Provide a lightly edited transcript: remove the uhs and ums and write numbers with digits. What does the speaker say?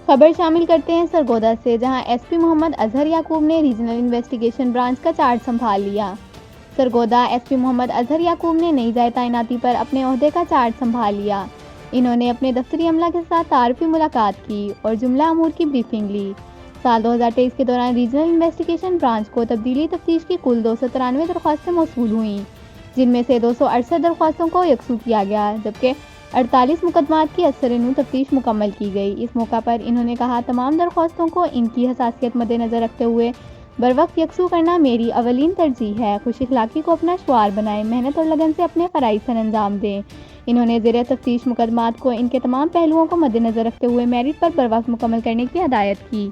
खबर शामिल करते हैं सरगोदा से, जहां एसपी मोहम्मद अजहर याकूब ने रीजनल इन्वेस्टिगेशन ब्रांच का चार्ज संभाल लिया। सरगोदा एसपी मोहम्मद अजहर याकूब ने नई जाए तैनाती पर अपने ओहदे का चार्ज संभाल लिया। इन्होंने अपने दफ्तरी अमला के साथ तारफी मुलाकात की और जुमला अमूर की ब्रीफिंग ली। साल 2023 के दौरान रीजनल इन्वेस्टिगेशन ब्रांच को तब्दीली तफ्तीश की कुल 293 दरख्वास्तें मौसूल हुई, जिनमें से 268 दरख्वास्तों को यकसू किया गया, जबकि 48 मुकदमात की असर तफ्तीश मुकम्मल की गई। इस मौका पर इन्होंने कहा, तमाम दरख्वास्तों को इनकी हसासियत मद्देनज़र रखते हुए बर वक्त यकसू करना मेरी अवलीन तरजीह है। खुश इखलाकी को अपना शुआर बनाएं, मेहनत और लगन से अपने फ़राइज़ सर अंजाम दें। इन्होंने ज़ेर तफ्तीश मुकदमात को इनके तमाम पहलुओं को मद्देनज़र रखते हुए मेरिट पर बर वक्त मुकम्मल करने की हदायत की।